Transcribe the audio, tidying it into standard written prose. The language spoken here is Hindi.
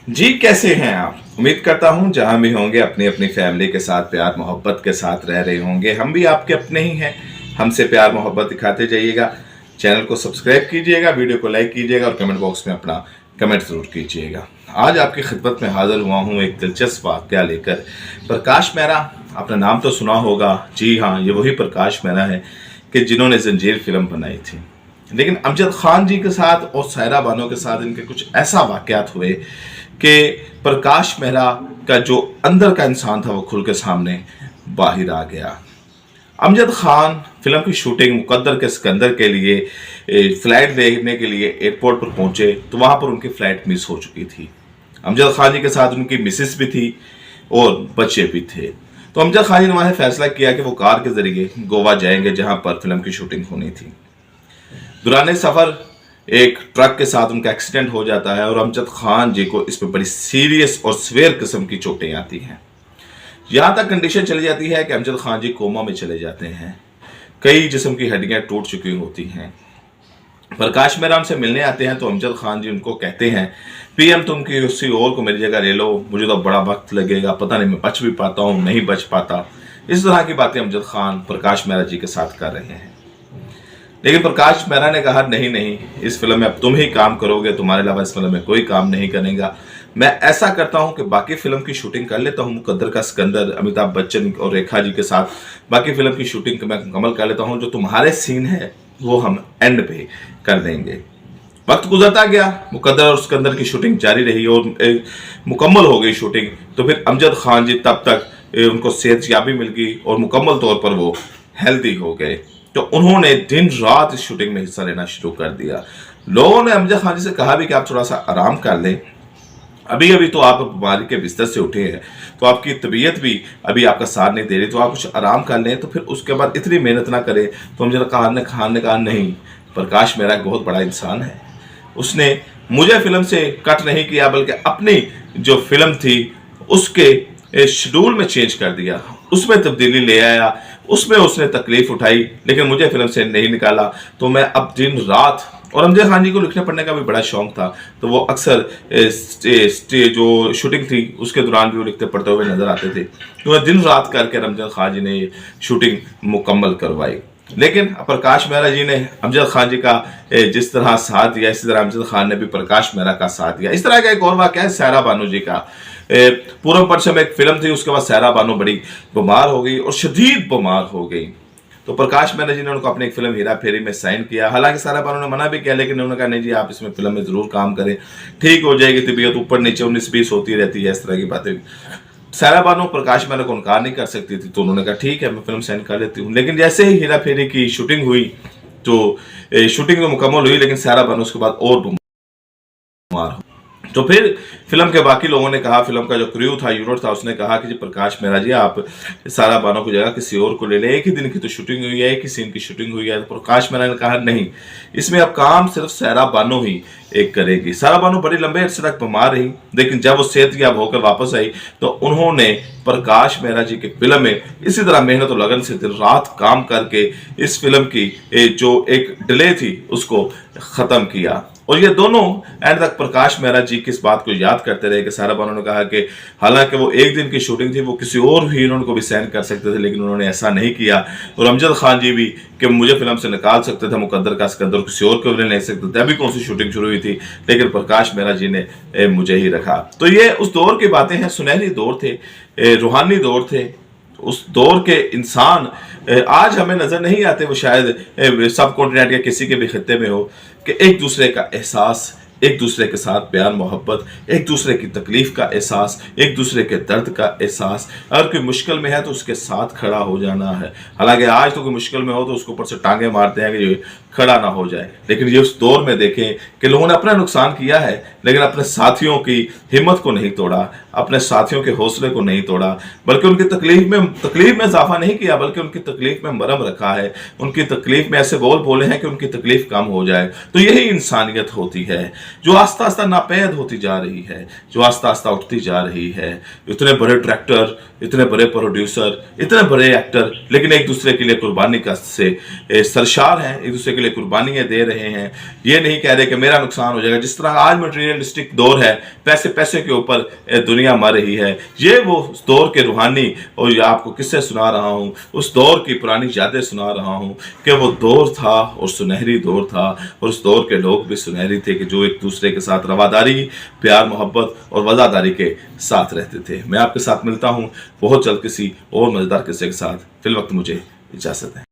जी, कैसे हैं आप? उम्मीद करता हूँ जहाँ भी होंगे अपनी अपनी फैमिली के साथ प्यार मोहब्बत के साथ रह रहे होंगे। हम भी आपके अपने ही हैं। हमसे प्यार मोहब्बत दिखाते जाइएगा। चैनल को सब्सक्राइब कीजिएगा, वीडियो को लाइक कीजिएगा और कमेंट बॉक्स में अपना कमेंट ज़रूर कीजिएगा। आज आपकी खिदमत में हाजिर हुआ हूँ एक दिलचस्प वाक़या लेकर। प्रकाश मेहरा, आपने नाम तो सुना होगा। जी हाँ, ये वही प्रकाश मेहरा है कि जिन्होंने जंजीर फिल्म बनाई थी। लेकिन अमजद खान जी के साथ और सायरा बानो के साथ इनके कुछ ऐसा वाक़यात हुए कि प्रकाश मेहरा का जो अंदर का इंसान था वो खुल के सामने बाहर आ गया। अमजद खान फिल्म की शूटिंग मुकद्दर के सिकंदर के लिए फ्लाइट देखने के लिए एयरपोर्ट पर पहुंचे तो वहां पर उनकी फ्लाइट मिस हो चुकी थी। अमजद खान जी के साथ उनकी मिसेस भी थी और बच्चे भी थे। तो अमजद खान जी ने वहां फैसला किया कि वो कार के जरिए गोवा जाएंगे जहां पर फिल्म की शूटिंग होनी थी। दौरान सफर एक ट्रक के साथ उनका एक्सीडेंट हो जाता है और अमजद खान जी को इस पर बड़ी सीरियस और स्वेयर किस्म की चोटें आती हैं। यहां तक कंडीशन चली जाती है कि अमजद खान जी कोमा में चले जाते हैं। कई जिस्म की हड्डियां टूट चुकी होती हैं। प्रकाश मेहरा से मिलने आते हैं तो अमजद खान जी उनको कहते हैं, पीएम तुम किसी और को मेरी जगह ले लो, मुझे तो बड़ा वक्त लगेगा, पता नहीं मैं बच भी पाता हूँ नहीं बच पाता। इस तरह की बातें अमजद खान प्रकाश मेहरा जी के साथ कर रहे हैं। लेकिन प्रकाश मेहरा ने कहा, नहीं नहीं, इस फिल्म में अब तुम ही काम करोगे, तुम्हारे अलावा इस फिल्म में कोई काम नहीं करेगा। मैं ऐसा करता हूं कि बाकी फिल्म की शूटिंग कर लेता हूं, मुकद्दर का सिकंदर अमिताभ बच्चन और रेखा जी के साथ बाकी फिल्म की शूटिंग मैं मुकम्मल कर लेता हूं, जो तुम्हारे सीन है वो हम एंड पे कर देंगे। वक्त गुजरता गया, मुकद्दर और सिकंदर की शूटिंग जारी रही और मुकम्मल हो गई शूटिंग। तो फिर अमजद खान जी तब तक उनको सेहतयाबी मिल गई और मुकम्मल तौर पर वो हेल्दी हो गए। तो उन्होंने दिन रात इस शूटिंग में हिस्सा लेना शुरू कर दिया। लोगों ने अमजद खान जी से कहा भी कि आप थोड़ा सा आराम कर लें, अभी अभी तो आप बीमारी के बिस्तर से उठे हैं, तो आपकी तबीयत भी अभी आपका साथ नहीं दे रही, तो आप कुछ आराम कर लें, तो फिर उसके बाद इतनी मेहनत ना करें। तो अमजद खान ने कहा, नहीं, प्रकाश मेहरा एक बहुत बड़ा इंसान है, उसने मुझे फिल्म से कट नहीं किया बल्कि अपनी जो फिल्म थी उसके शेड्यूल में चेंज कर दिया, उसमें तब्दीली ले आया, उसमें उसने तकलीफ उठाई, लेकिन मुझे फिल्म से नहीं निकाला। तो मैं अब दिन रात, और अमजद खान जी को लिखने पढ़ने का भी बड़ा शौक था, तो वो अक्सर जो शूटिंग थी उसके दौरान भी वो लिखते पढ़ते हुए नजर आते थे। तो मैं दिन रात करके अमजद खान जी ने शूटिंग मुकम्मल करवाई। लेकिन प्रकाश मेहरा जी ने अमजद खान जी का जिस तरह साथ दिया, इसी तरह अमजद खान ने भी प्रकाश मेहरा का साथ दिया। इस तरह का एक और वाक़या है सायरा बानो जी का। पूरम परचम एक फिल्म थी, उसके बाद सायरा बानो बड़ी बीमार हो गई और शदीद बीमार हो गई। तो प्रकाश मेहरा जी ने उनको अपनी एक फिल्म हेरा फेरी में साइन किया। हालांकि सायरा बानो ने मना भी किया, लेकिन उन्होंने कहा, नहीं जी, आप इसमें फिल्म में जरूर काम करें, ठीक हो जाएगी, तबीयत ऊपर नीचे 19-20 होती रहती है, इस तरह की बातें। सायरा बानो प्रकाश मेहरा को इनकार नहीं कर सकती थी, तो उन्होंने कहा, ठीक है, मैं फिल्म साइन कर लेती हूँ। लेकिन जैसे ही हेरा फेरी की शूटिंग हुई तो शूटिंग तो मुकम्मल हुई, लेकिन सायरा बानो उसके बाद और बीमार हो। तो फिर फिल्म के बाकी लोगों ने कहा, फिल्म का जो क्रू था, यूनिट था, उसने कहा कि जी प्रकाश मेहरा जी, आप सायरा बानो की जगह किसी और को ले लें, एक ही दिन की तो शूटिंग हुई है, एक ही सीन की शूटिंग हुई है। तो प्रकाश मेहरा ने कहा, नहीं, इसमें अब काम सिर्फ सायरा बानो ही एक करेगी। सायरा बानो बड़ी लंबे अरसे तक बीमार रही, लेकिन जब वो सेहतयाब होकर वापस आई तो उन्होंने प्रकाश मेहरा जी की फिल्म में इसी तरह मेहनत और लगन से दिन रात काम करके इस फिल्म की जो एक डिले थी उसको खत्म किया। और ये दोनों एंड तक प्रकाश मेहरा जी की इस बात को याद करते रहे कि सायरा बानो ने कहा कि हालांकि वो एक दिन की शूटिंग थी, वो किसी और हीरोइन को भी साइन कर सकते थे, लेकिन उन्होंने ऐसा नहीं किया। और अमजद खान जी भी कि मुझे फिल्म से निकाल सकते थे, मुकद्दर का सिकंदर किसी और को भी ले सकते थे, अभी कौन सी शूटिंग शुरू हुई थी, लेकिन प्रकाश मेहरा जी ने मुझे ही रखा। तो ये उस दौर की बातें हैं, सुनहरी दौर थे, रूहानी दौर थे। उस दौर के इंसान आज हमें नजर नहीं आते। वो शायद सब कॉन्टिनेंट या किसी के भी खित्ते में हो कि एक दूसरे का एहसास, एक दूसरे के साथ प्यार मोहब्बत, एक दूसरे की तकलीफ का एहसास, एक दूसरे के दर्द का एहसास। अगर कोई मुश्किल में है तो उसके साथ खड़ा हो जाना है। हालांकि आज तो कोई मुश्किल में हो तो उसके ऊपर से टांगे मारते हैं कि खड़ा ना हो जाए, लेकिन ये उस दौर में देखें कि लोगों ने अपना नुकसान किया है, लेकिन अपने साथियों की हिम्मत को नहीं तोड़ा, अपने साथियों के हौसले को नहीं तोड़ा, बल्कि उनकी तकलीफ में इजाफा नहीं किया, बल्कि उनकी तकलीफ में मरहम रखा है, उनकी तकलीफ में ऐसे बोल बोले हैं कि उनकी तकलीफ कम हो जाए। तो यही इंसानियत होती है। जो आस्ता आस्ता नापैद होती जा रही है, जो आस्ता आस्ता उठती जा रही है। इतने बड़े डायरेक्टर, इतने बड़े प्रोड्यूसर, इतने बड़े एक्टर, लेकिन एक दूसरे के लिए कुर्बानी का से सरशार हैं, एक दूसरे के लिए कुर्बानियां दे रहे हैं। ये नहीं कह रहे कि मेरा नुकसान हो जाएगा। जिस तरह आज मटेरियलिस्टिक दौर है, पैसे पैसे के ऊपर दुनिया मर रही है, ये वो उस दौर के रूहानी, और ये आपको किस्से सुना रहा हूँ, उस दौर की पुरानी यादें सुना रहा हूँ कि वो दौर था और सुनहरी दौर था, और उस दौर के लोग भी सुनहरी थे कि जो एक दूसरे के साथ रवादारी, प्यार, मोहब्बत और वफादारी के साथ रहते थे। मैं आपके साथ मिलता हूँ बहुत जल्द किसी और मजेदार किस्से के साथ। फिल वक्त मुझे इजाजत है।